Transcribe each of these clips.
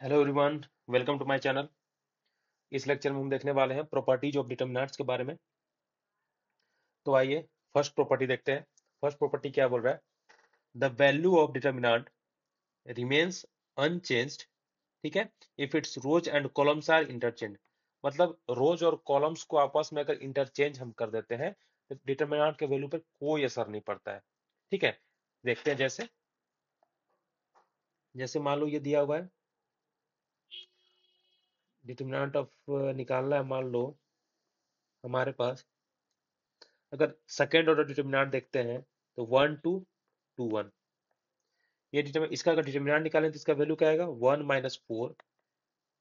Hello everyone, welcome to my channel. इस lecture में हम देखने वाले हैं प्रॉपर्टीज ऑफ डिटरमिनेंट्स के बारे में। तो आइए फर्स्ट प्रॉपर्टी देखते हैं। फर्स्ट प्रॉपर्टी क्या बोल रहा है? The value of determinant remains unchanged, ठीक है, if its rows and columns are interchange. मतलब रोज और कॉलम्स को आपस में अगर इंटरचेंज हम कर देते हैं तो डिटरमिनेंट के वैल्यू पर कोई असर नहीं पड़ता है। ठीक है, देखते हैं। जैसे जैसे मान लो ये दिया हुआ है, डिटरमिनेंट ऑफ निकालना है। मान लो हमारे पास अगर सेकेंड ऑर्डर डिटरमिनेंट देखते हैं तो 1 2 2 1। ये डिटरमिनेंट, इसका अगर डिटरमिनेंट निकालें तो इसका वैल्यू क्या आएगा? 1 - 4,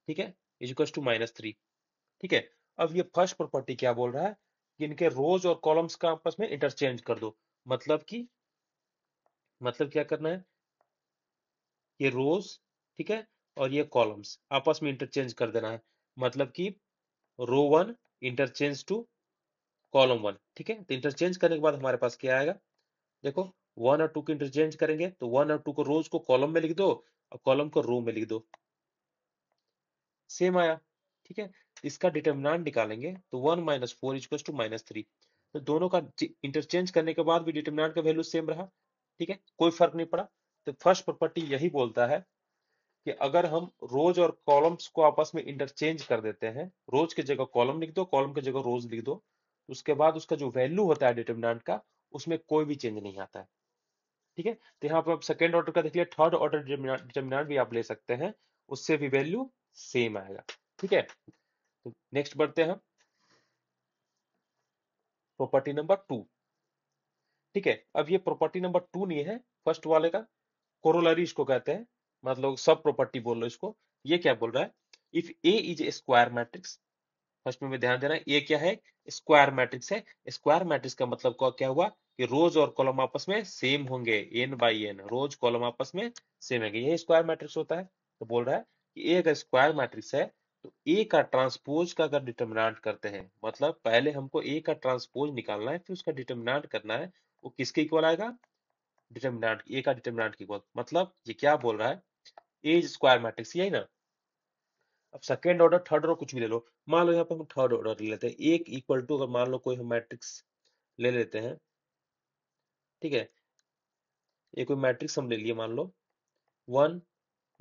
ठीक है, इज इक्वल टू -3। ठीक है, अब ये फर्स्ट प्रॉपर्टी क्या बोल रहा है कि इनके रोज और कॉलम्स का आपस में इंटरचेंज कर दो। मतलब कि मतलब क्या करना है? ये रोज, ठीक है, और ये कॉलम्स आपस में इंटरचेंज कर देना है। मतलब कि रो 1 इंटरचेंज टू कॉलम 1। ठीक है, तो इंटरचेंज करने के बाद हमारे पास क्या आएगा? देखो, 1 और 2 को इंटरचेंज करेंगे तो 1 और 2 को रोज को कॉलम में लिख दो और कॉलम को रो में लिख दो, सेम आया। ठीक है, इसका डिटरमिनेंट निकालेंगे तो 1 - 4 इक्वल टू -3। तो दोनों का इंटरचेंज करने के बाद भी डिटरमिनेंट का वैल्यू सेम रहा। ठीक है, कोई फर्क नहीं पड़ा। तो फर्स्ट प्रॉपर्टी यही बोलता है कि अगर हम रोज और कॉलम्स को आपस में इंटरचेंज कर देते हैं, रोज की जगह कॉलम लिख दो, कॉलम की जगह रोज लिख दो, तो उसके बाद उसका जो वैल्यू होता है डिटरमिनेंट का, उसमें कोई भी चेंज नहीं आता है। ठीक है, तो यहाँ पर आप सेकेंड ऑर्डर का देख लिया, थर्ड ऑर्डर डिटरमिनेंट भी आप ले सकते हैं, उससे भी वैल्यू सेम आएगा। ठीक है, तो नेक्स्ट बढ़ते हैं प्रॉपर्टी नंबर 2। ठीक है, अब ये प्रॉपर्टी नंबर 2 नहीं है, फर्स्ट वाले का कोरोलरी इसको कहते हैं, मतलब सब प्रॉपर्टी बोल लो इसको। ये क्या बोल रहा है? If A is a square matrix, first में ध्यान देना, ये क्या है? स्क्वायर मैट्रिक्स है। स्क्वायर मैट्रिक्स का मतलब क्या हुआ कि रोज और कॉलम आपस में सेम होंगे, n by n, rows column आपस में सेम होंगे, यही स्क्वायर मैट्रिक्स होता है। तो बोल रहा है कि ए अगर स्क्वायर मैट्रिक्स है तो ए का ट्रांसपोज का अगर डिटरमिनेंट करते हैं, मतलब पहले हमको ए का ट्रांसपोज निकालना है, फिर उसका डिटरमिनेंट करना है, वो किसके इक्वल आएगा? डिटरमिनेंट, ए का डिटरमिनेंट के इक्वल। मतलब ये क्या बोल रहा है? ए स्क्वायर मैट्रिक्स, यही ना। अब सेकेंड ऑर्डर, थर्ड ऑर्डर कुछ भी ले लो। मान लो यहाँ पे हम थर्ड ऑर्डर ले लेते हैं, एक इक्वल टू, अगर मान लो कोई हम मैट्रिक्स ले लेते हैं, ठीक है, ये कोई मैट्रिक्स हम ले लिए, मान लो 1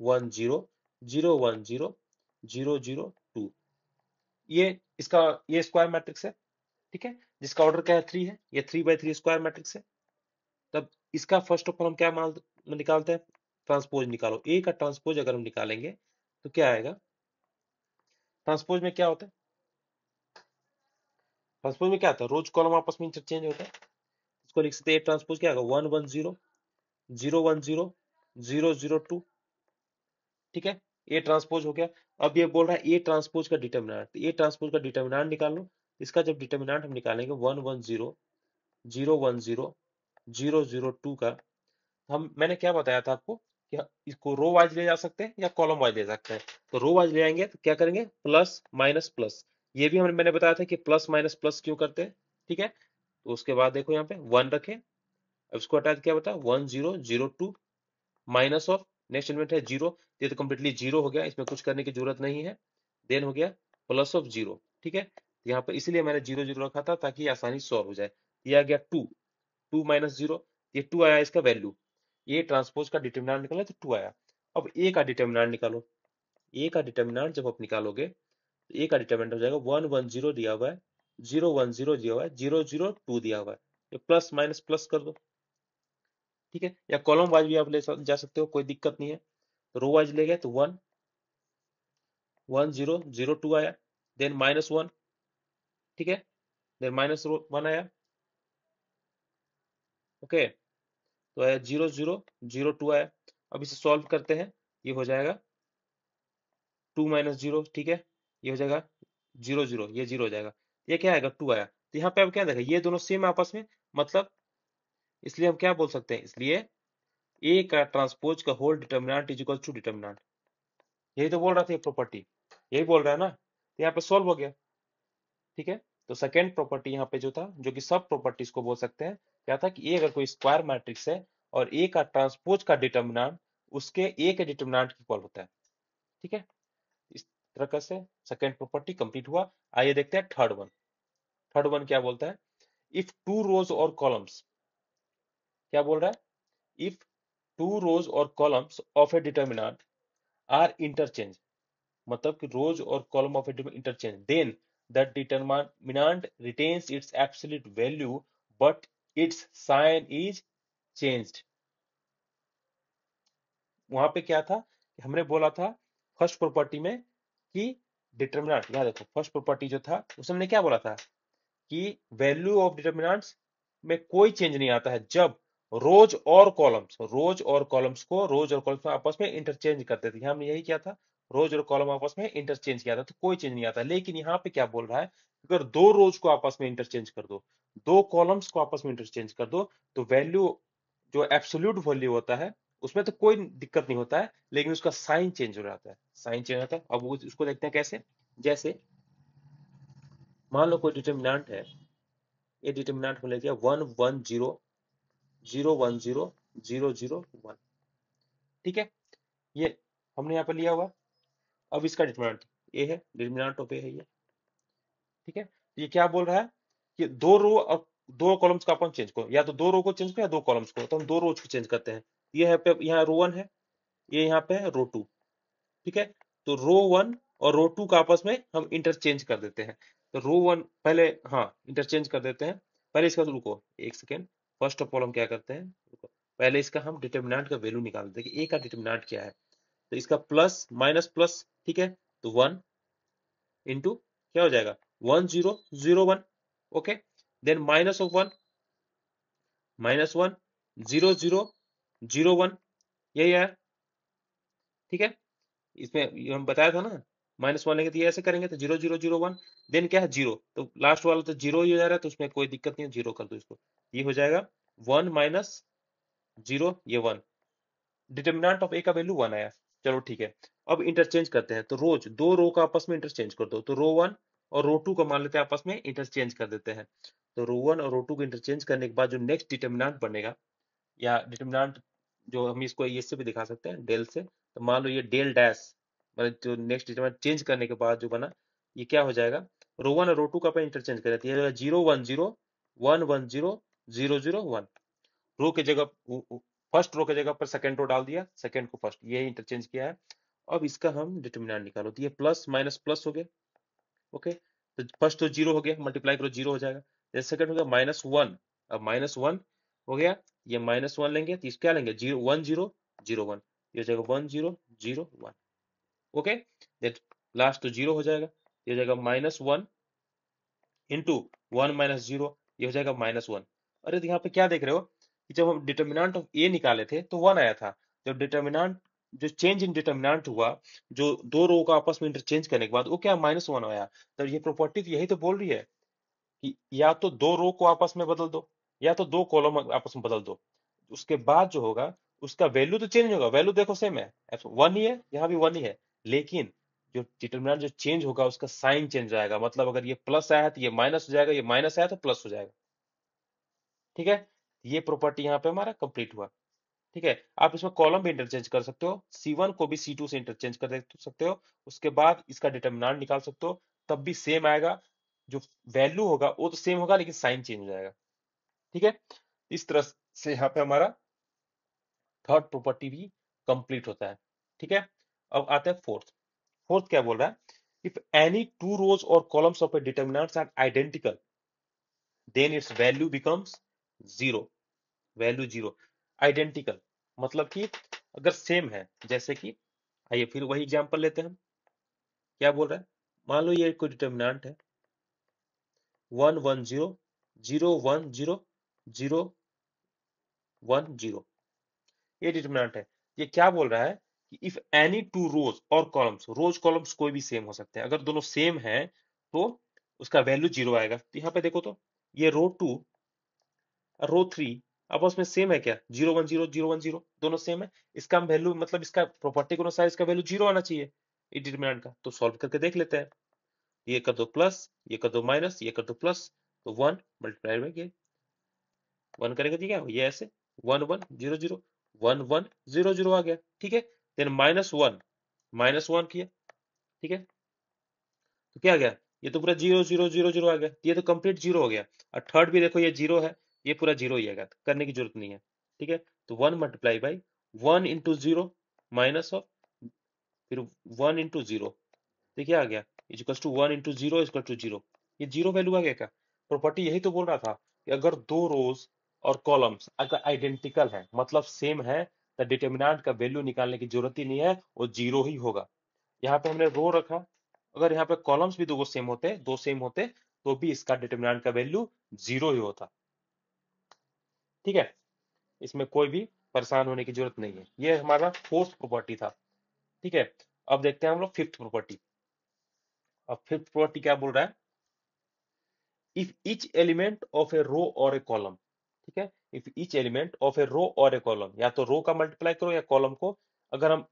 1 0 0 1 0 0 0 2। ये इसका, ये स्क्वायर मैट्रिक्स है। ठीक है, जिसका ऑर्डर क्या है? 3 है। ये 3 बाई 3 स्क्वायर मैट्रिक्स है। तब इसका फर्स्ट ऑफ ऑल हम क्या मान निकालते हैं? ट्रांसपोज निकालो। ए का ट्रांसपोज अगर हम निकालेंगे तो क्या आएगा? ट्रांसपोज में क्या होता है? ट्रांसपोज में क्या होता है? रोज कॉलम आपस में इंटरचेंज होता है। इसको लिख सकते हैं, ट्रांसपोज क्या होगा? 1 1 0 0 1 0 0 0 2। ठीक है, ए ट्रांसपोज हो गया। अब ये बोल रहा है ए ट्रांसपोज का डिटरमिनेंट, तो ए ट्रांसपोज का डिटरमिनेंट निकाल लो। इसका जब डिटरमिनेंट हम निकालेंगे 1 1 0 0 1 0 0 0 2 का, हम, मैंने क्या बताया था आपको कि इसको रो वाइज ले जा सकते हैं या कॉलम वाइज ले सकते हैं। तो रो वाइज ले आएंगे तो क्या करेंगे? Plus minus plus. ये भी मैंने बताया था कि प्लस माइनस प्लस क्यों करते हैं। ठीक है, तो उसके बाद देखो यहाँ पे 1 रखे, अब इसको हटा के क्या बता? 1 0 0 2 माइनस ऑफ, नेक्स्ट एलिमेंट है 0, ये तो कम्प्लीटली 0 हो गया, इसमें कुछ करने की जरूरत नहीं है। देन हो गया प्लस ऑफ 0। ठीक है, यहाँ पर इसीलिए मैंने 0 0 रखा था ताकि आसानी सॉल्व हो जाए। ये आ गया 2, 2 - 0, ये 2 आया इसका वैल्यू। ये ट्रांसपोज का डिटरमिनेंट निकला तो 2 आया। अब ए का डिटरमिनेंट निकालो। ए का डिटरमिनेंट जब आप निकालोगे तो ए का डिटरमिनेंट हो जाएगा 1 1 0 दिया हुआ है, 0 1 0 दिया हुआ है, 0 0 2 दिया हुआ है, ये प्लस माइनस प्लस कर दो। ठीक है, या कॉलम वाइज भी आप ले जा सकते हो, कोई दिक्कत नहीं है। तो रो वाइज ले गए तो 1 1 0 0 2 आया, देन -1। ठीक है, देन -1 आया। ओके, तो आया 0 0 0 2 आया। अब इसे सॉल्व करते हैं, ये हो जाएगा 2 - 0। ठीक है, ये हो जाएगा 0 0, ये 0 हो जाएगा, ये क्या आएगा? 2 आया। तो यहाँ पे अब क्या देखा, ये दोनों सेम आपस में, मतलब इसलिए हम क्या बोल सकते हैं? इसलिए ए का ट्रांसपोज का whole determinant is equal to determinant. यही तो बोल रहा था ये प्रॉपर्टी, यही बोल रहा है ना, तो यहाँ पे सॉल्व हो गया। ठीक है, तो सेकेंड प्रॉपर्टी यहाँ पे जो था, जो कि सब प्रॉपर्टीज को बोल सकते हैं, क्या था कि ए अगर कोई स्क्वायर मैट्रिक्स है और ए का ट्रांसपोज का डिटरमिनेंट उसके ए के डिटरमिनेंट इक्वल होता है। ठीक है, इस तरह से सेकेंड प्रॉपर्टी कंप्लीट हुआ। आइए देखते हैं थर्ड वन। थर्ड वन क्या बोलता है, इफ टू रोज और कॉलम्स, क्या बोल रहा है, इफ टू रोज और columns of a determinant are interchange, मतलब कि रोज और column of a interchange, then the determinant retains its absolute value but its sign is changed. वहां पे क्या था कि हमने बोला था फर्स्ट प्रॉपर्टी में कि डिटर्मिनेंट, याद देखो फर्स्ट प्रॉपर्टी जो था उसने क्या बोला था कि वैल्यू ऑफ डिटर्मिनेंट्स में कोई चेंज नहीं आता है जब रोज और कॉलम्स को रोज और कॉलम्स आपस में इंटरचेंज करते थे। हमने यही किया था, रोज और कॉलम आपस में इंटरचेंज किया था तो कोई चेंज नहीं आता। लेकिन यहाँ पे क्या बोल रहा है, अगर दो रोज को आपस में इंटरचेंज कर दो, दो कॉलम्स को आपस में इंटरचेंज कर दो, तो वैल्यू जो एब्सोल्यूट वैल्यू होता है उसमें तो कोई दिक्कत नहीं होता है, लेकिन उसका साइन चेंज हो जाता है। साइन चेंज होता है, अब उसको देखते हैं कैसे। जैसे मान लो कोई डिटर्मिनेंट है, ये डिटर्मिनेंट को ले लिया 1 1 0 0 1 0 0 0 1, ठीक है, ये हमने यहाँ पर लिया हुआ। अब इसका डिटर्मिनेंट ए है, डिटर्मिनेंट ऑफ ए है ये, ठीक है। तो ये क्या बोल रहा है कि दो रो और दो कॉलम्स का अपन चेंज करो, या तो दो रो को चेंज करो या दो कॉलम्स को, तो हम दो रोज को चेंज करते हैं। ये है पे यहाँ रो वन है, ये यहाँ पे है रो टू, ठीक है। तो रो वन और रो टू का आपस में हम इंटरचेंज कर देते हैं। तो रो वन पहले, हाँ इंटरचेंज कर देते हैं। पहले इसका तो रुको एक सेकेंड, फर्स्ट ऑफ ऑल हम क्या करते हैं, रुको, पहले इसका हम डिटर्मिनेंट का वैल्यू निकाल देते हैं कि ए का डिटर्मिनेंट क्या है। तो इसका प्लस माइनस प्लस, ठीक है, तो 1 इंटू क्या हो जाएगा 1 0 0 1, ओके। देन माइनस ऑफ 1, -1 0 0 0 1, यही है, ठीक है। इसमें ये हम बताया था ना, -1 लेंगे तो ये ऐसे करेंगे तो 0 0 0 1, देन क्या है जीरो, तो लास्ट वाला तो जीरो ही हो जा रहा है, तो उसमें कोई दिक्कत नहीं है, जीरो कर दो इसको। ये हो जाएगा 1 -0, ये 1, डिटर्मिनेंट ऑफ ए का वैल्यू 1 आया। चलो ठीक है, अब इंटरचेंज करते हैं। तो रोज दो रो का आपस में इंटरचेंज कर दो, तो रो वन और रो टू को मान लेते हैं आपस में इंटरचेंज कर देते हैं। तो रो वन और रो टू को इंटरचेंज करने के बाद जो नेक्स्ट डिटर्मिनेंट बनेगा, या डिटर्मिनेंट जो हम इसको ये से भी दिखा सकते हैं डेल से, तो मान लो ये डेल डैश, मतलब जो नेक्स्ट डिटर्मिनेंट चेंज करने के बाद जो बना, ये क्या हो जाएगा, रो वन और रो टू का अपन इंटरचेंज कर देते हैं, 0 1 0 1 1 0 0 1, रो की जगह फर्स्ट रो की जगह पर सेकंड रो डाल दिया, सेकंड को फर्स्ट, ये इंटरचेंज किया है। अब इसका हम डिटर्मिनेंट निकालो, तो ये प्लस माइनस प्लस हो गया, ओके। तो फर्स्ट तो जीरो हो गया, मल्टीप्लाई करो जीरो हो जाएगा। जैसे सेकंड हो गया -1, अब -1 हो गया, ये -1 लेंगे तो इस क्या लेंगे 0 1 0 0 1, ये हो जाएगा 1 0 0 1, ओके। देन लास्ट तो जीरो हो जाएगा, ये हो जाएगा -1 इंटू 1 - 0, ये हो जाएगा -1। अरे तो यहाँ पे क्या देख रहे हो कि जब हम डिटर्मिनेंट ऑफ ए निकाले थे तो 1 आया था, जब डिटर्मिनेंट जो चेंज इन डिटर्मिनेंट हुआ, जो दो रो का आपस में इंटरचेंज करने के बाद वो क्या -1 आया। तो ये प्रॉपर्टी तो यही तो बोल रही है कि या तो दो रो को आपस में बदल दो, या तो दो कॉलम आपस में बदल दो, उसके बाद जो होगा उसका वैल्यू तो चेंज होगा, वैल्यू देखो सेम है, वन ही है, यहाँ भी वन ही है, लेकिन जो डिटरमिनेंट जो चेंज होगा उसका साइन चेंज आएगा। मतलब अगर ये प्लस आया तो ये माइनस हो जाएगा, ये माइनस आया तो प्लस हो जाएगा, ठीक है। ये प्रॉपर्टी यहाँ पे हमारा कंप्लीट हुआ, ठीक है। आप इसमें कॉलम भी इंटरचेंज कर सकते हो, C1 को भी C2 से इंटरचेंज कर सकते हो, उसके बाद इसका डिटरमिनेंट निकाल सकते हो, तब भी सेम आएगा, जो वैल्यू होगा वो तो सेम होगा लेकिन साइन चेंज हो जाएगा, ठीक है। इस तरह से यहाँ पे हमारा थर्ड प्रॉपर्टी भी कंप्लीट होता है, ठीक है। अब आते हैं फोर्थ। फोर्थ क्या बोल रहा है, इफ एनी टू रोज और columns of a determinants are identical then its value becomes zero, value zero. Identical मतलब कि अगर सेम है, जैसे कि आइए फिर वही एग्जांपल लेते हैं हम। क्या बोल रहा है, मान लो ये कोई डिटर्मिनेंट है 1 1 0 0 1 0 0 1 0, ये डिटर्मिनेंट है। ये क्या बोल रहा है कि इफ एनी टू रोज और कॉलम्स, रोज कॉलम्स कोई भी सेम हो सकते हैं, अगर दोनों सेम है तो उसका वैल्यू जीरो आएगा। तो यहाँ पे देखो तो ये रो टू और रो थ्री आपस में सेम है क्या, 0 1 0 0 1 0 दोनों सेम है, इसका हम वैल्यू मतलब इसका प्रॉपर्टी के अनुसार इसका वैल्यू जीरो आना चाहिए डिटर्मिनेंट का। तो सॉल्व करके देख लेते हैं, ये कर दो प्लस, ये कर दो माइनस, ये कर दो प्लस, तो 1 मल्टीप्लाई बाई ये 1 करेंगे तो क्या हो, ये ऐसे 1 1 0 0 1 1 0 0 आ गया, ठीक है। देन -1 -1 किया, ठीक है। तो क्या आ गया, ये तो पूरा 0 0 0 0 आ गया, ये तो कंप्लीट जीरो हो गया। और थर्ड भी देखो ये जीरो है, ये पूरा जीरो ही आएगा, तो करने की जरूरत नहीं है, ठीक है। तो 1 multiply by 1 into zero minus of, फिर 1 इंटू जीरो, तो क्या आ गया, equals to 1 into zero equal to zero. ये जीरो वैल्यू आ गया क्या, प्रॉपर्टी यही तो बोल रहा था कि अगर दो रोज और कॉलम्स अगर आइडेंटिकल है, मतलब सेम है, तो डिटर्मिनेंट का वैल्यू निकालने की जरूरत ही नहीं है, वो जीरो ही होगा। यहाँ पे हमने रो रखा, अगर यहाँ पे कॉलम्स भी दो सेम होते, दो सेम होते, तो भी इसका डिटर्मिनेंट का वैल्यू जीरो ही होता, ठीक है। इसमें कोई भी परेशान होने की जरूरत नहीं है। ये हमारा फोर्थ प्रॉपर्टी था, ठीक है। अब देखते हैं हम लोग फिफ्थ प्रॉपर्टी। अब फिफ्थ प्रॉपर्टी क्या बोल रहा है, इफ ईच एलिमेंट ऑफ ए रो और ए कॉलम, ठीक है। इफ ईच एलिमेंट ऑफ ए रो और ए कॉलम, या तो रो का मल्टीप्लाई करो या कॉलम को, अगर हम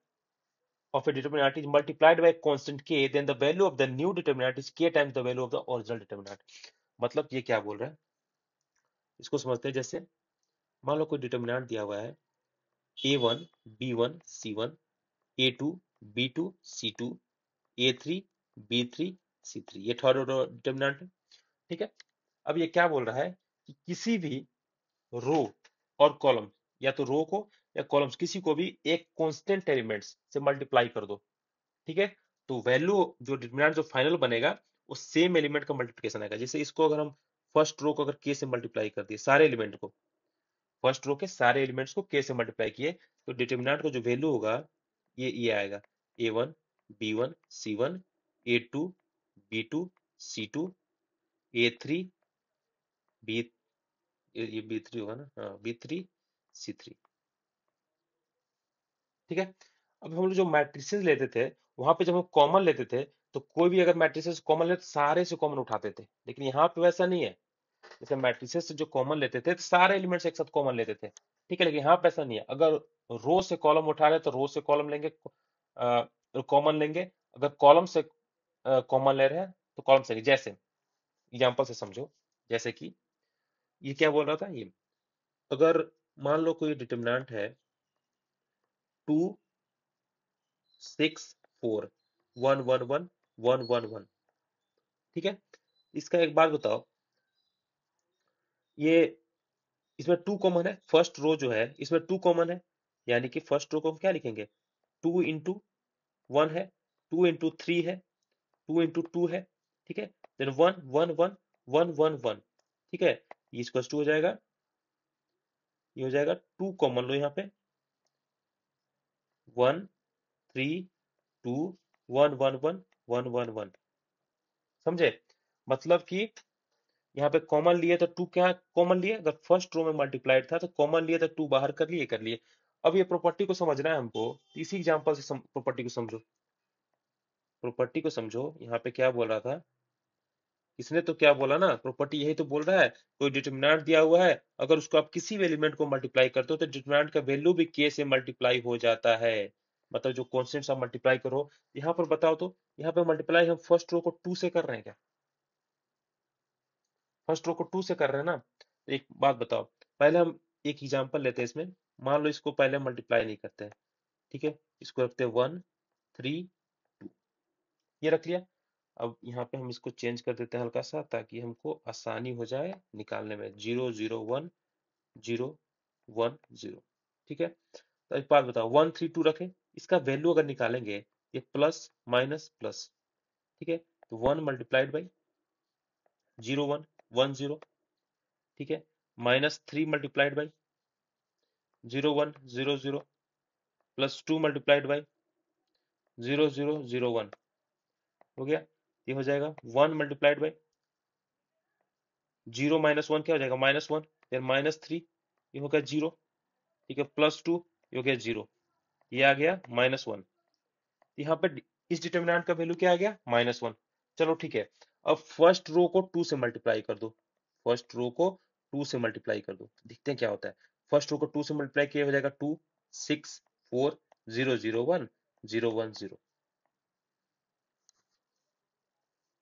of a determinant is multiplied by a constant k, then the value of the new determinant is k times the value of the original determinant। मतलब ये क्या बोल रहा है, इसको समझते हैं। जैसे मान लो कोई डिटर्मिनेंट दिया हुआ है a1 b1 c1 a2 b2 c2 a3 b3 c3, ये थर्ड ऑर्डर डिटर्मिनेंट है, ठीक है। अब ये क्या बोल रहा है कि किसी भी रो और कॉलम, या तो रो को या कॉलम्स किसी को भी एक कांस्टेंट एलिमेंट्स से मल्टीप्लाई कर दो, ठीक है। तो वैल्यू जो डिटरमिनेंट जो फाइनल बनेगा, वो सेम एलिमेंट का मल्टीप्लिकेशन आएगा। जैसे इसको अगर हम फर्स्ट रो को अगर के से मल्टीप्लाई कर दिए, सारे एलिमेंट को, फर्स्ट रो के सारे एलिमेंट्स को के से मल्टीप्लाई किए, तो डिटरमिनेंट का जो वैल्यू होगा ये आएगा a1 b1 c1 a2 b2 c2 a3 b, ये b3 होगा ना, हाँ b3 c3, ठीक है। अब हम लोग जो मैट्रिसेस लेते थे, वहां पे जब हम कॉमन लेते थे, तो कोई भी अगर मैट्रिसेस कॉमन लेते सारे से कॉमन उठाते थे, लेकिन यहाँ पे वैसा नहीं है। जैसे मैट्रिसेस से जो कॉमन लेते थे तो सारे एलिमेंट्स एक साथ कॉमन लेते थे, ठीक है। लेकिन यहाँ पे ऐसा नहीं है, अगर रो से कॉलम उठा रहे तो रो से कॉलम लेंगे, कॉमन लेंगे। अगर कॉलम से कॉमन ले रहे हैं तो कॉलम से लेंगे। जैसे एग्जाम्पल से समझो, जैसे कि ये क्या बोल रहा था, ये अगर मान लो कोई डिटर्मिनेंट है 2 6 4 1 1 1 1 1, ठीक है। इसका एक बात बताओ, ये इसमें टू कॉमन है, फर्स्ट रो जो है इसमें टू कॉमन है, यानी कि फर्स्ट रो को हम क्या लिखेंगे, 2 इंटू 1 है, 2 इंटू 3 है, 2 इंटू 2 है, ठीक है। देन 1 1 1 1 1 1, ठीक है। ये इसको टू हो जाएगा, ये हो जाएगा टू कॉमन लो यहाँ पे, 1 3 2 1 1 1 1 1, समझे। मतलब कि यहाँ पे कॉमन लिए तो टू, क्या कॉमन लिए, अगर फर्स्ट रो में मल्टीप्लाइड था तो कॉमन लिए तो टू बाहर कर लिए। अब ये प्रॉपर्टी को समझना है हमको, इसी एग्जांपल से प्रॉपर्टी को समझो, प्रॉपर्टी को समझो। यहाँ पे क्या बोल रहा था, इसने तो क्या बोला ना, प्रॉपर्टी यही तो बोल रहा है, कोई डिटरमिनेंट दिया हुआ है, अगर उसको आप किसी भी एलिमेंट को मल्टीप्लाई करते हो तो डिटरमिनेंट का वैल्यू भी के से मल्टीप्लाई हो जाता है। मतलब जो कॉन्स्टेंट्स आप मल्टीप्लाई करो, यहाँ पर बताओ तो, यहाँ पे मल्टीप्लाई हम फर्स्ट रो को टू से कर रहे हैं क्या, फर्स्ट रो को टू से कर रहे हैं ना। तो एक बात बताओ, पहले हम एक एग्जांपल लेते हैं इसमें, मान लो इसको पहले मल्टीप्लाई नहीं करते हैं, ठीक है। इसको रखते हैं 1 3 2, ये रख लिया। अब यहाँ पे हम इसको चेंज कर देते हैं हल्का सा, ताकि हमको आसानी हो जाए निकालने में, 0 0 1 0 1 0, ठीक है। तो एक बात बताओ, 1 3 2 रखें, इसका वैल्यू अगर निकालेंगे, ये प्लस माइनस प्लस, ठीक है। तो 1 मल्टीप्लाइड बाई 0 1 1 0, ठीक है। -3 मल्टीप्लाइड बाई 0 1 0 0, +2 मल्टीप्लाइड बाई 0 0 0 1, हो गया। ये हो जाएगा 1 मल्टीप्लाइड बाई 0 - 1, क्या हो जाएगा -1, फिर -3, ये हो गया 0, ठीक है। +2, ये हो गया 0, ये आ गया -1। यहाँ पे इस डिटर्मिनेंट का वैल्यू क्या आ गया, -1। चलो ठीक है। अब फर्स्ट रो को 2 से मल्टीप्लाई कर दो, फर्स्ट रो को 2 से मल्टीप्लाई कर दो, देखते हैं क्या होता है। फर्स्ट रो को 2 से मल्टीप्लाई किया हो जाएगा 2 6 4 0 0 1 0 1 0,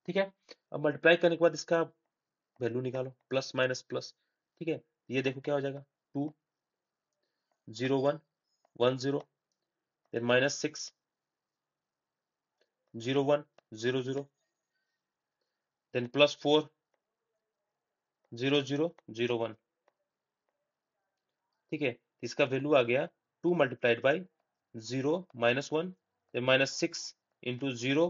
ठीक है। अब मल्टीप्लाई करने के बाद इसका वैल्यू निकालो, प्लस माइनस प्लस, ठीक है। ये देखो क्या हो जाएगा, 2 0 1 1 0, फिर -6 0 1 0 0, देन प्लस 4 0 0 0 1। ठीक है, इसका वैल्यू आ गया 2 multiplied by 0 -1, then -6 into 0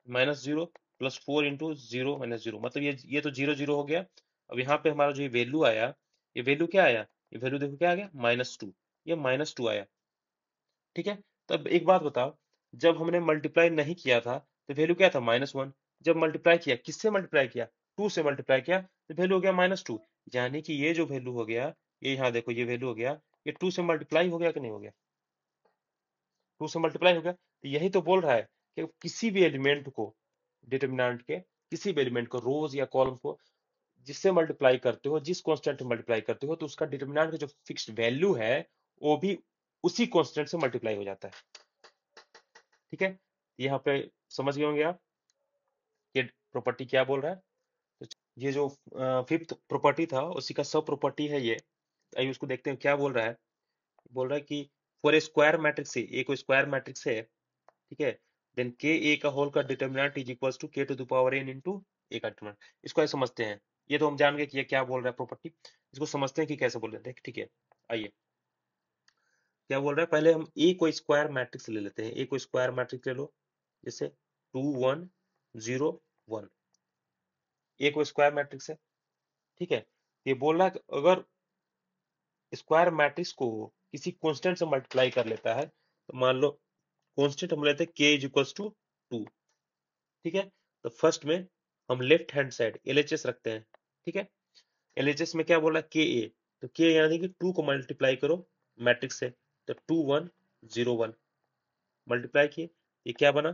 -0 plus 4 into 0 -0, मतलब ये तो 0 0 हो गया। अब यहाँ पे हमारा जो ये वैल्यू आया, ये वैल्यू क्या आया, ये वैल्यू देखो क्या आ गया, -2, ये -2 आया। ठीक है, तब एक बात बताओ, जब हमने मल्टीप्लाई नहीं किया था तो वैल्यू क्या था, -1। जब मल्टीप्लाई किया, किससे मल्टीप्लाई किया, 2 से मल्टीप्लाई किया, तो वैल्यू हो गया -2। यानी कि ये जो वैल्यू हो गया, ये यहाँ देखो ये वैल्यू हो गया, ये 2 से मल्टीप्लाई हो गया कि नहीं हो गया, 2 से मल्टीप्लाई हो गया। तो यही तो बोल रहा है कि किसी भी एलिमेंट को, डिटरमिनेंट के किसी भी एलिमेंट को, रोज या कॉलम को जिससे मल्टीप्लाई करते हो, जिस कांस्टेंट से मल्टीप्लाई करते हो, तो उसका डिटरमिनेंट का जो फिक्स्ड वैल्यू है वो भी उसी कांस्टेंट से मल्टीप्लाई हो जाता है। ठीक है, यहाँ पे समझ गए होंगे आप ये प्रॉपर्टी क्या बोल रहा है। तो ये जो फिफ्थ प्रॉपर्टी था उसी का सब प्रॉपर्टी है ये। आइए उसको देखते हैं क्या बोल रहा है। बोल रहा है कि फॉर ए स्क्वायर मैट्रिक्स, ए कोई स्क्वायर मैट्रिक्स है, ठीक है, देन के ए का होल का determinant is equals to K to the power N into A का डिटरमिनेंट। इसको ऐसे समझते हैं, ये तो हम जान गए कि ये क्या बोल रहा है प्रॉपर्टी, इसको समझते हैं कि कैसे बोल रहे हैं। ठीक है, आइए क्या बोल रहा है, पहले हम ए को स्क्वायर मैट्रिक्स ले लेते हैं। ए को स्क्वायर मैट्रिक्स ले लो, जैसे 2 1 0 1, ए को स्क्वायर मैट्रिक्स है। ठीक है, ये बोल रहा है कि अगर स्क्वायर मैट्रिक्स को किसी कांस्टेंट से मल्टीप्लाई कर लेता है, तो मान लो कांस्टेंट हम लेते हैं के इज इक्वल्स टू 2। ठीक है, तो फर्स्ट में हम लेफ्ट हैंड साइड एलएचएस रखते हैं। ठीक है, एलएचएस में क्या बोला, के ए, तो के यानी कि 2 को मल्टीप्लाई करो मैट्रिक्स से, तो 2 1 0 1 मल्टीप्लाई किए, ये क्या बना,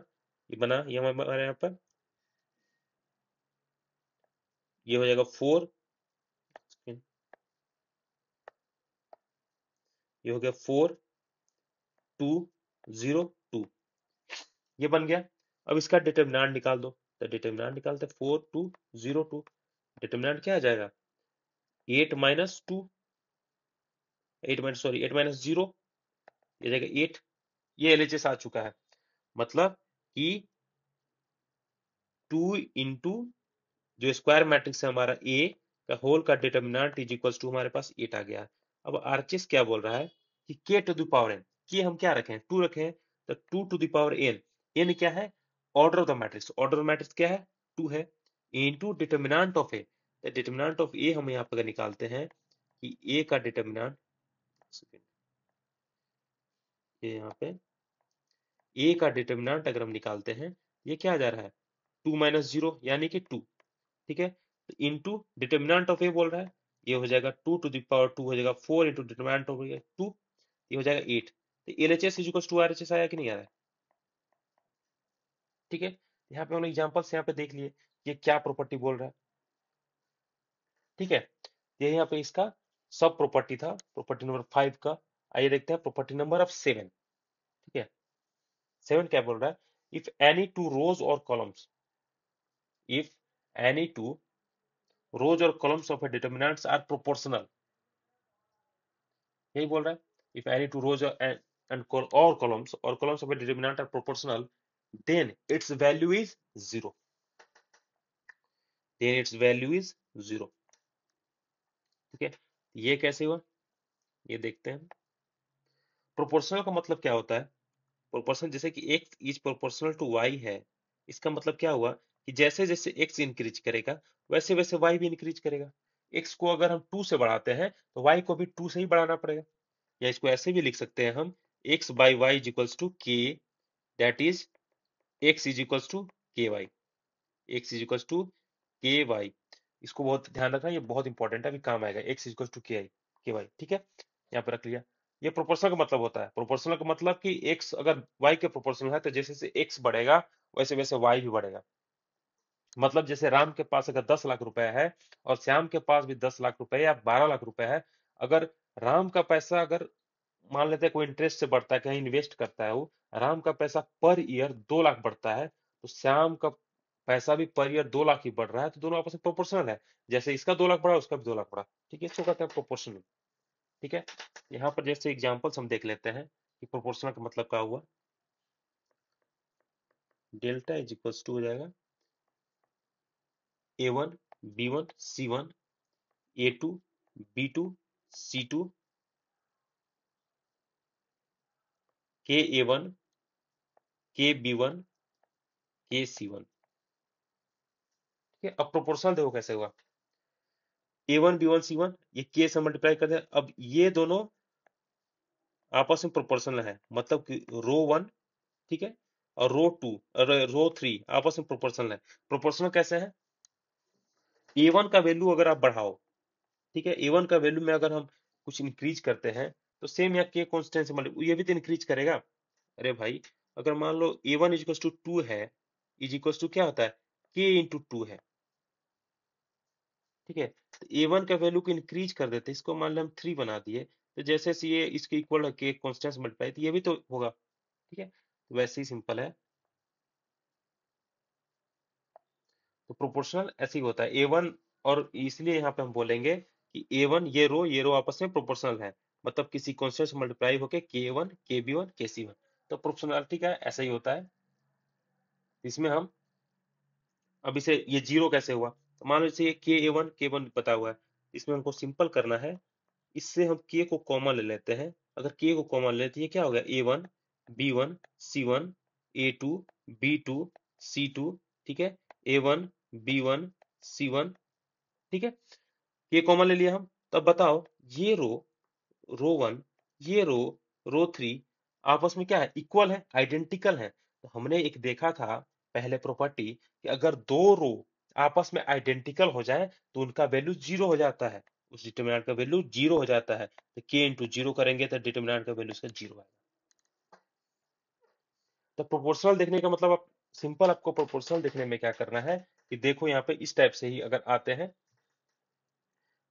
ये बना ये हमारे यहाँ पर ये हो जाएगा 4, ये हो गया 4 2 0 2, ये बन गया। अब इसका डिटरमिनेंट निकाल दो, तो डिटरमिनेंट निकालते 4 2 0 2, डिटरमिनेंट क्या आ जाएगा, 8 -2, 8 माइनस सॉरी 8 -0, ये जाएगा 8। ये एलएचएस आ चुका है, मतलब कि 2 इंटू जो स्क्वायर मैट्रिक्स है हमारा ए का होल का डिटरमिनेंट इज इक्वल्स टू हमारे पास 8 आ गया। अब आरएचएस क्या बोल रहा है कि के टू द पावर एन, के हम क्या रखें, 2 रखें, तो 2 to the power N, N क्या है, order of the matrix, order of matrix क्या है, 2 है, into determinant of A, determinant of A हम यहाँ पर निकालते हैं कि ए का डिटरमिनेंट, ये यहाँ पे ए का डिटरमिनेंट अगर हम निकालते हैं, ये क्या आ जा रहा है, 2 -0 यानी कि 2। ठीक है, तो इनटू डिटरमिनेंट ऑफ ए बोल रहा है, ये हो जाएगा 2 टू द पावर 2 हो जाएगा 4 इंटू डिटरमिनेंट ऑफ 2, ये हो जाएगा 8। तो LHS is equal to RHS आया कि नहीं आ रहा है। ठीक है, यहाँ पे हम एग्जांपल से यहाँ पे देख लिए ये क्या प्रॉपर्टी बोल रहा है। ठीक है, ये यहाँ पे इसका सब प्रॉपर्टी था, प्रॉपर्टी नंबर 5 का। आइए देखते हैं प्रॉपर्टी नंबर ऑफ 7। ठीक है, 7 क्या बोल रहा है, इफ एनी टू रोज और columns, if any two rows और columns of a determinants are proportional, यही बोल रहा है, if any two rows and or columns of A determinant are proportional, then its value is 0, then its value is 0। ठीक है, ये कैसे हुआ, ये देखते हैं। प्रोपोर्शनल का मतलब क्या होता है, प्रोपोर्शनल जैसे कि x is proportional to y है, इसका मतलब क्या हुआ कि जैसे जैसे x इंक्रीज करेगा वैसे वैसे y भी इंक्रीज करेगा। x को अगर हम 2 से बढ़ाते हैं तो y को भी 2 से ही बढ़ाना पड़ेगा, या इसको ऐसे भी लिख सकते हैं हम, x by y is equals to k, that is x is equals to k y, x is equals to k y. इसको बहुत ध्यान रखना, ये बहुत इंपॉर्टेंट है, अभी काम आएगा, x is equals to k Y. ठीक है, यहाँ पर रख लिया। ये प्रोपोर्शनल का मतलब होता है, प्रोपोर्शनल का मतलब कि x अगर y के प्रोपोर्शनल है तो जैसे जैसे x बढ़ेगा वैसे वैसे y भी बढ़ेगा। मतलब जैसे राम के पास अगर 10 लाख रुपए है और श्याम के पास भी 10 लाख रुपए या 12 लाख रुपए है, अगर राम का पैसा अगर मान लेते हैं कोई इंटरेस्ट से बढ़ता है, कहीं इन्वेस्ट करता है, वो राम का पैसा पर ईयर 2 लाख बढ़ता है, तो श्याम का पैसा भी पर ईयर 2 लाख ही बढ़ रहा है, तो दोनों आपस में प्रोपोर्शनल है। जैसे इसका 2 लाख बढ़ा उसका भी 2 लाख बढ़ा। ठीक है, इसको कहते हैं प्रोपोर्शनल। ठीक है, यहाँ पर जैसे एग्जांपल्स हम देख लेते हैं कि प्रोपोर्शनल का मतलब क्या हुआ। डेल्टा इज इक्वल्स टू हो जाएगा A1 B1 C1 A2 B2 C2 KA1 KB1 KC1। ठीक है, अब प्रोपोर्शनल देखो कैसे हुआ। A1 B1 C1 ये K से मल्टीप्लाई कर दे। अब ये दोनों आपस में प्रोपोर्शनल है, मतलब कि रो 1, ठीक है, और रो 2 और रो 3 आपस में प्रोपोर्शनल है। प्रोपोर्शनल कैसे है? A1 का वैल्यू अगर आप बढ़ाओ, ठीक है, A1 का वैल्यू में अगर हम कुछ इंक्रीज करते हैं तो सेम यहाँ K कांस्टेंट से मल्टीप्लाई, ये भी तो इंक्रीज करेगा। अरे भाई, अगर मान लो A1 इज इक्वल टू 2 है, इज इक्वल टू क्या होता है, K इंटू 2 है। ठीक है, तो A1 का वैल्यू को इंक्रीज कर देते हैं, इसको मान लो हम 3 बना दिए, तो जैसे जैसे ये इसके इक्वल है K कांस्टेंट से मल्टीप्लाई, तो ये भी तो होगा। ठीक है, तो वैसे ही सिंपल है। तो प्रोपोर्शनल ऐसे ही होता है A1, और इसलिए यहाँ पे हम बोलेंगे कि A1 ये रो आपस में प्रोपोर्शनल है, मतलब किसी कांस्टेंट से मल्टीप्लाई होके K1 KB1 KC1। तो प्रोपोर्शनलिटी का ऐसा ही होता है। इसमें हम अब इसे ये जीरो कैसे हुआ, तो मान लो इसे K1 K1 पता हुआ है, इसमें हमको सिंपल करना है। इससे हम K को कॉमन ले लेते हैं। अगर K को कॉमन लेते हैं, ये क्या हो गया, A1 B1 C1 A2 B2 C2। ठीक है, A1 B1 C1। ठीक है, ये कॉमन ले लिया हम। तो अब बताओ, ये रो 1, ये रो 3 आपस में क्या है, इक्वल है, आइडेंटिकल है। तो हमने एक देखा था पहले प्रॉपर्टी कि अगर दो रो आपस में आइडेंटिकल हो जाए तो उनका वैल्यू जीरो हो जाता है, उस डिटरमिनेंट का वैल्यू जीरो हो जाता है। तो के इंटू जीरो करेंगे तो डिटरमिनेंट का वैल्यू उसका जीरो आएगा। तो प्रोपोर्शनल देखने का मतलब, आप सिंपल, आपको प्रोपोर्शनल देखने में क्या करना है कि देखो यहाँ पे इस टाइप से ही अगर आते हैं,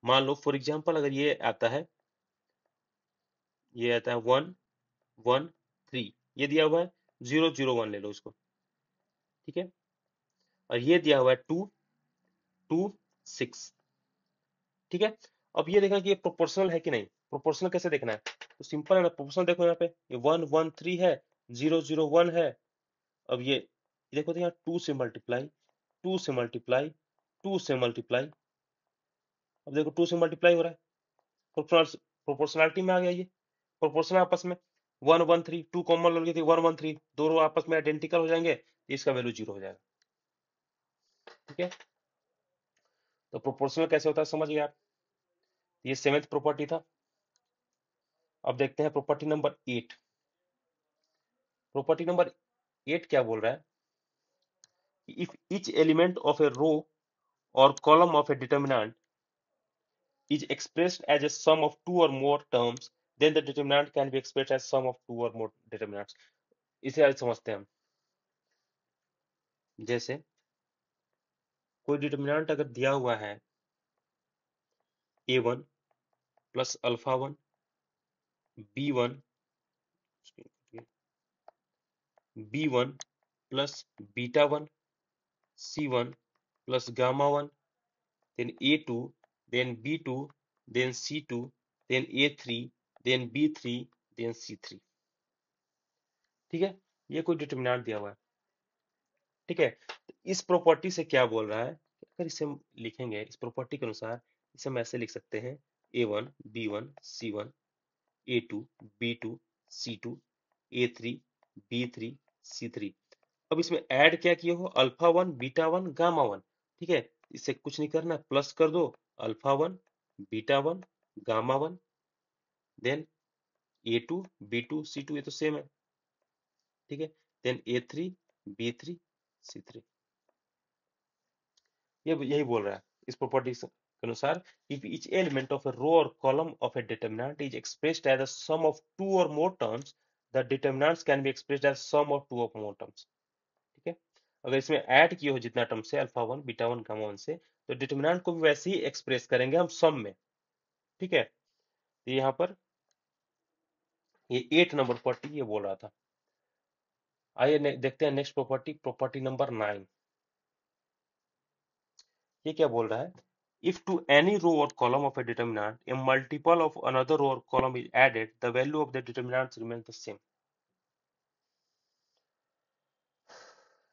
मान लो फॉर एग्जाम्पल अगर ये आता है, ये आता है 1 1 3, ये दिया हुआ है 0 0 1 ले लो इसको। ठीक है, और ये दिया हुआ है 2 2 6। ठीक है, अब ये देखना कि ये प्रोपोर्शनल है कि नहीं। प्रोपोर्शनल कैसे देखना है, तो सिंपल है ना, प्रोपोर्शनल देखो यहाँ पे, ये 1 1 3 है, 0 0 1 है। अब ये देखो तो यहाँ 2 से मल्टीप्लाई, 2 से मल्टीप्लाई, 2 से मल्टीप्लाई। अब देखो 2 से मल्टीप्लाई हो रहा है, प्रोपोर्शनल प्रोपोर्शनलिटी में आ गया ये। प्रोपोर्शनल आपस में 1 1 3, 2 कॉमन लो, थी 1 1 3, दोनों आपस में आइडेंटिकल हो जाएंगे तो इसका वैल्यू जीरो हो जाएगा। ठीक है, तो प्रोपोर्शनल कैसे होता है समझ गए आप। ये सेवेंथ प्रॉपर्टी था। अब देखते हैं प्रॉपर्टी नंबर 8। प्रॉपर्टी नंबर 8 क्या बोल रहा है, if each element of a row or column of a determinant is expressed as a sum of two or more terms, then the determinant can be expressed as sum of two or more determinants। इसे आज समझते हैं हम। जैसे कोई determinant अगर दिया हुआ है A1 plus alpha 1 B1 B1 plus beta 1 C1 plus gamma 1, then A2, then B2, then C2, then A3, then B3, then C3। ठीक है, ये कोई डिटरमिनेंट दिया हुआ है। ठीक है, तो इस प्रॉपर्टी से क्या बोल रहा है, अगर इसे हम लिखेंगे इस प्रॉपर्टी के अनुसार, इसे हम ऐसे लिख सकते हैं A1 B1 C1 A2 B2 C2 A3 B3 C3। अब इसमें ऐड क्या किए हो, अल्फा 1 बीटा 1 गामा 1। ठीक है, इसे कुछ नहीं करना, प्लस कर दो, alpha 1 beta 1 gamma 1, then A2 B2 C2, ये तो सेम है। ठीक है, देन A3 B3 C3। ये यही बोल रहा है इस प्रॉपर्टी के अनुसार, if each element of a row or column of a determinant is expressed as a sum of two or more terms, the determinants can be expressed as sum of two or more terms। ठीक है, अगर इसमें add किए हो जितना term से alpha 1 beta 1 gamma 1 से, तो डिटरमिनेंट को भी वैसे ही एक्सप्रेस करेंगे हम सम में। ठीक है, तो यहाँ पर ये 8 नंबर प्रॉपर्टी ये बोल रहा था। आइए देखते हैं नेक्स्ट प्रॉपर्टी, प्रॉपर्टी नंबर 9। ये क्या बोल रहा है, if to any row or column of a determinant a multiple of another row or column is added, the value of the determinants remains the same।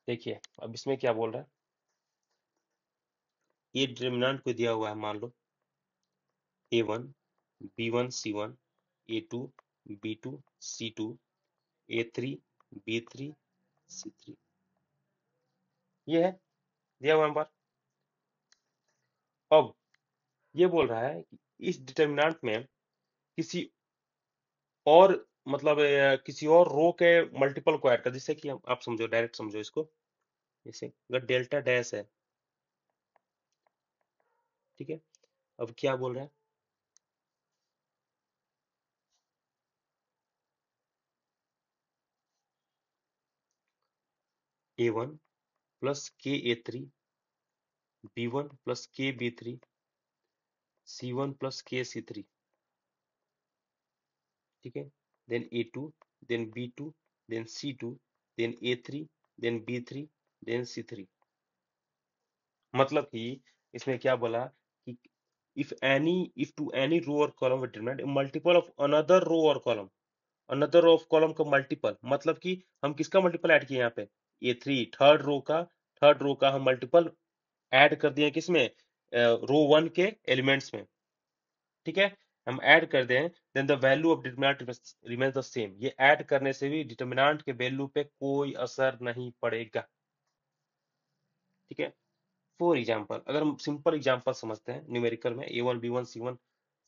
देखिए अब इसमें क्या बोल रहा है, ये डिटर्मिनेंट को दिया हुआ है, मान लो A1 B1 C1 A2 B2 C2 A3 B3 C3, ये है दिया हुआ है हमारे पास। अब ये बोल रहा है कि इस डिटर्मिनेंट में किसी और मतलब किसी और रो के मल्टीपल को ऐड कर, जिससे कि आप समझो, डायरेक्ट समझो इसको। जैसे अगर डेल्टा डैश है, ठीक है, अब क्या बोल रहा है, A1 प्लस के A3 B1 प्लस के B3 C1 प्लस के C3, ठीक है, then A2 then B2 then C2 then A3 then B3 then C3। मतलब कि इसमें क्या बोला कि if two any row or column determinant multiple of another row or column, another row of column का मल्टीपल, मतलब कि हम किसका मल्टीपल ऐड किए यहाँ पे, A3 थर्ड रो का हम मल्टीपल ऐड कर दिए किसमें, रो वन के एलिमेंट्स में, ठीक है, हम ऐड कर दें, then the value of determinant remains the same. ये ऐड करने से भी डिटर्मिनेंट के वैल्यू पे कोई असर नहीं पड़ेगा, ठीक है। फॉर एग्जाम्पल, अगर हम सिंपल एग्जाम्पल समझते हैं न्यूमेरिकल में, A1 B1 C1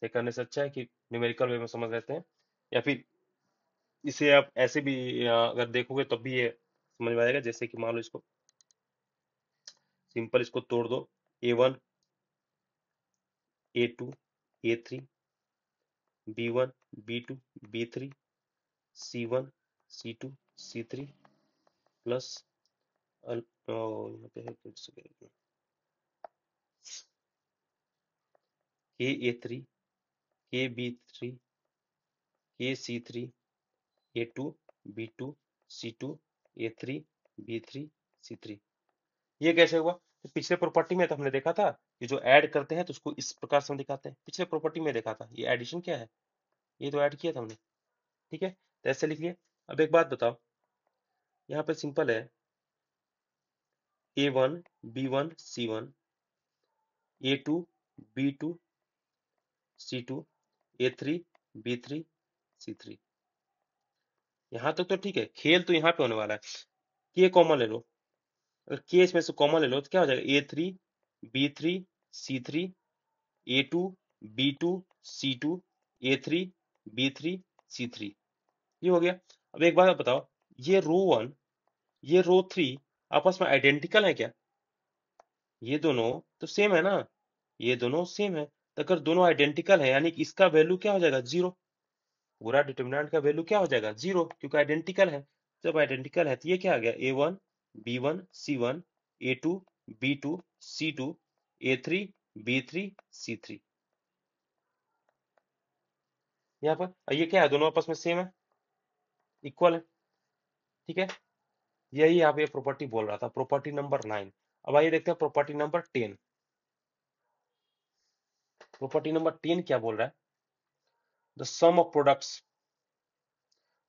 से करने से अच्छा है कि न्यूमेरिकल वे में समझ लेते हैं, या फिर इसे आप ऐसे भी अगर देखोगे तब भी ये समझ में आएगा। जैसे कि मान लो इसको सिंपल इसको तोड़ दो, A1 A2 A3 B1 B2 B3 C1 C2 C3 plus यहाँ पे है के A3 के B3 के C3 A2 B2 C2 A3 B3 C3। ये कैसे हुआ, तो पिछले प्रॉपर्टी में तो हमने देखा था कि जो ऐड करते हैं तो उसको इस प्रकार से हम दिखाते हैं, पिछले प्रॉपर्टी में देखा था। ये एडिशन क्या है, ये तो ऐड किया था हमने, ठीक है, तो ऐसे लिख लिए। अब एक बात बताओ, यहाँ पे सिंपल है A1 B1 C1 A2 B2 C2 A3 B3 C3। यहाँ तक तो ठीक है, खेल तो यहाँ पे होने वाला है। के कॉमन ले लो, अगर के इसमें से कॉमन ले लो तो क्या हो जाएगा, A3 B3 C3 A2 B2 C2 A3 B3 C3, ये हो गया। अब एक बात बताओ, ये रो वन ये रो थ्री आपस में आइडेंटिकल है क्या, ये दोनों तो सेम है ना, ये दोनों सेम है। तो अगर दोनों आइडेंटिकल है यानी कि इसका वैल्यू क्या हो जाएगा, जीरो। पूरा डिटर्मिनेंट का वैल्यू क्या हो जाएगा, जीरो, क्योंकि आइडेंटिकल है। जब आइडेंटिकल है तो ये क्या आ गया, A1 B1 C1 A2 B2 C2 A3 B3 C3। यहाँ पर ये क्या है, दोनों आपस में सेम है, इक्वल है, ठीक है। यही यहाँ पे प्रॉपर्टी बोल रहा था, प्रॉपर्टी नंबर 9। अब आइए देखते हैं प्रॉपर्टी नंबर 10। प्रॉपर्टी नंबर 10 क्या बोल रहा है, the sum of products,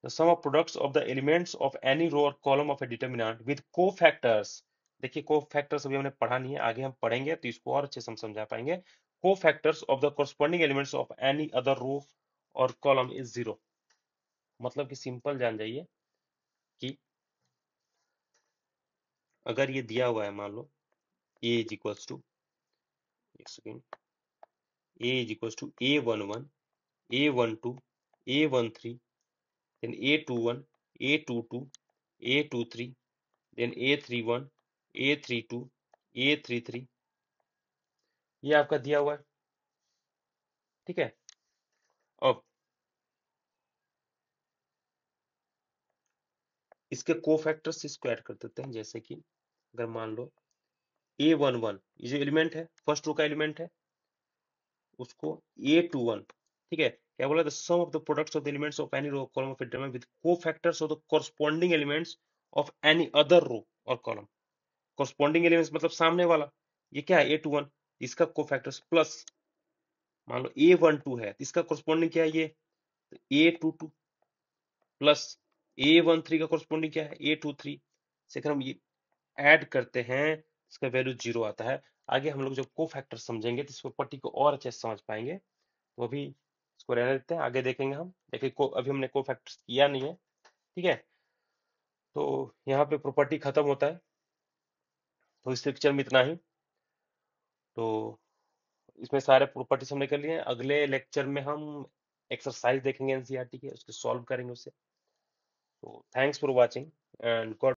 the sum of products of the elements of any row or column of a determinant with cofactors। देखिए कोफैक्टर्स अभी हमने पढ़ा नहीं है, आगे हम पढ़ेंगे तो इसको और अच्छे से हम समझा पाएंगे। Cofactors of the corresponding elements of any other row और column is zero। मतलब कि सिंपल जान जाइए कि अगर ये दिया हुआ है, मान लो a is equals to, एक second, a is equals to a11 a12 a13 then a21 a22 a23 then A31 A32 A33, ये आपका दिया हुआ है, ठीक है। अब इसके कोफैक्टर्स इसको ऐड कर देते हैं। जैसे कि अगर मान लो A11 ये जो एलिमेंट है, फर्स्ट रो का एलिमेंट है, उसको A21, ठीक है, क्या बोला, the sum of the products of the elements of any row column of interval with cofactors of the corresponding elements of any other row or column. Corresponding elements मतलब सामने वाला, ये क्या है A21, इसका कोफैक्टर्स प्लस मान लो A12 है, इसका कॉरस्पॉन्डिंग क्या है, ये A22 प्लस A13 का कॉरस्पॉन्डिंग क्या है, A23 से। अगर हम ऐड करते हैं इसका वैल्यू 0 आता है। आगे हम लोग जब को फैक्टर समझेंगे तो इस प्रॉपर्टी को और अच्छे से समझ पाएंगे। तो अभी इसको रहने देते हैं, आगे देखेंगे हम। देखिए को अभी हमने को फैक्टर्स किया नहीं है, ठीक है। तो यहाँ पे प्रॉपर्टी खत्म होता है। तो इस लेक्चर में इतना ही। तो इसमें सारे प्रॉपर्टीज हमने कर लिए हैं। अगले लेक्चर में हम एक्सरसाइज देखेंगे एनसीईआरटी के, उसके सॉल्व करेंगे उसे। तो thanks for watching and God